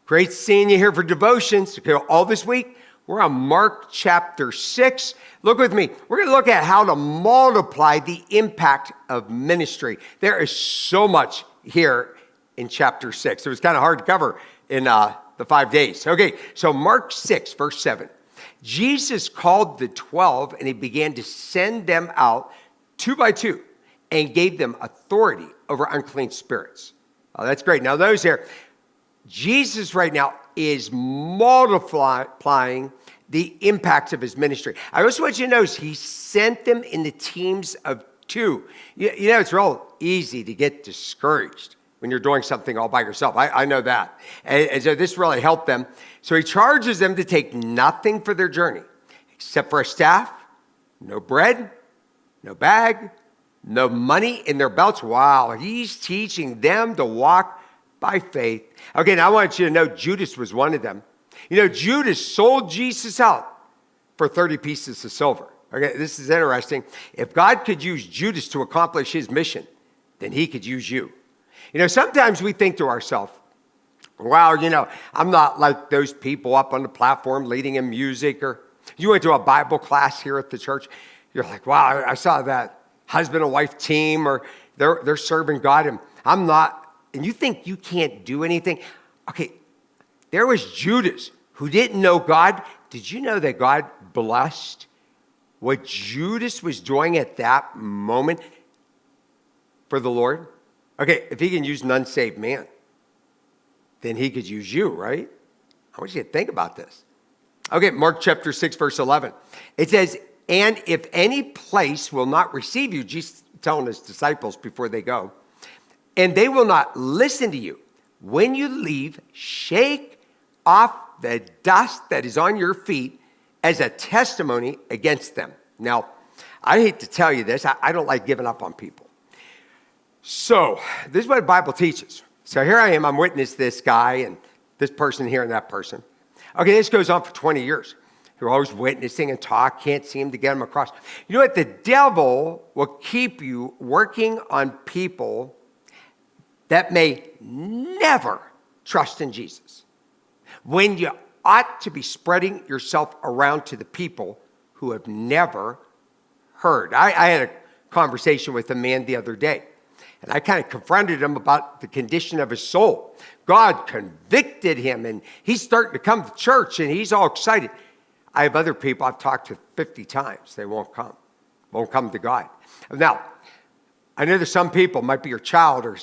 Great seeing you here for devotions. Okay, all this week, we're on Mark chapter 6. Look with me. We're going to look at how to multiply the impact of ministry. There is so much here in chapter 6. It was kind of hard to cover in the 5 days. Okay, so Mark 6, verse 7. Jesus called the 12 and he began to send them out 2 by 2 and gave them authority over unclean spirits. Oh, that's great. Now those here, Jesus right now is multiplying the impact of his ministry. I also want you to notice he sent them in the teams of 2. You know, it's real easy to get discouraged when you're doing something all by yourself. I know that. And so this really helped them. So he charges them to take nothing for their journey, except for a staff, no bread, no bag, no money in their belts. Wow, he's teaching them to walk by faith. Okay, now I want you to know Judas was one of them. You know, Judas sold Jesus out for 30 pieces of silver. Okay, this is interesting. If God could use Judas to accomplish his mission, then he could use you. You know, sometimes we think to ourselves, wow, you know, I'm not like those people up on the platform leading in music, or you went to a Bible class here at the church. You're like, wow, I saw that husband and wife team, or they're serving God, and I'm not. And you think you can't do anything? Okay, there was Judas who didn't know God. Did you know that God blessed what Judas was doing at that moment for the Lord? Okay, if he can use an unsaved man, then he could use you, right? I want you to think about this. Okay, Mark chapter 6, verse 11. It says, and if any place will not receive you, Jesus telling his disciples before they go, and they will not listen to you, when you leave, shake off the dust that is on your feet as a testimony against them. Now, I hate to tell you this. I don't like giving up on people. So this is what the Bible teaches. So here I am. I'm witness this guy and this person here and that person. Okay, this goes on for 20 years. You're always witnessing and talk. Can't seem to get them across. You know what? The devil will keep you working on people that may never trust in Jesus, when you ought to be spreading yourself around to the people who have never heard. I had a conversation with a man the other day, and I kind of confronted him about the condition of his soul. God convicted him, and he's starting to come to church, and he's all excited. I have other people I've talked to 50 times. They won't come to God. Now, I know there's some people, might be your child or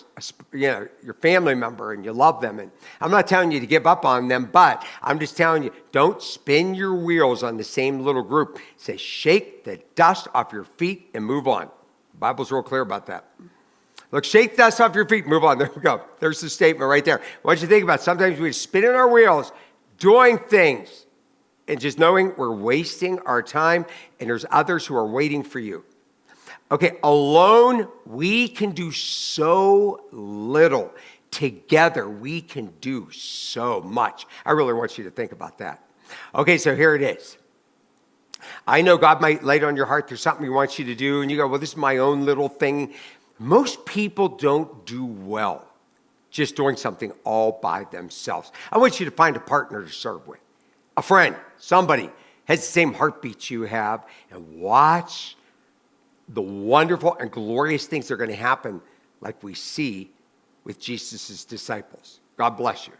your family member, and you love them. And I'm not telling you to give up on them, but I'm just telling you, don't spin your wheels on the same little group. Say, shake the dust off your feet and move on. The Bible's real clear about that. Look, shake dust off your feet, move on. There we go. There's the statement right there. What you think about? Sometimes we spin in our wheels doing things and just knowing we're wasting our time, and there's others who are waiting for you. Okay, alone, we can do so little. Together, we can do so much. I really want you to think about that. Okay, so here it is. I know God might lay it on your heart. There's something he wants you to do, and you go, well, this is my own little thing. Most people don't do well just doing something all by themselves. I want you to find a partner to serve with, a friend, somebody has the same heartbeat you have, and watch the wonderful and glorious things that are going to happen like we see with Jesus' disciples. God bless you.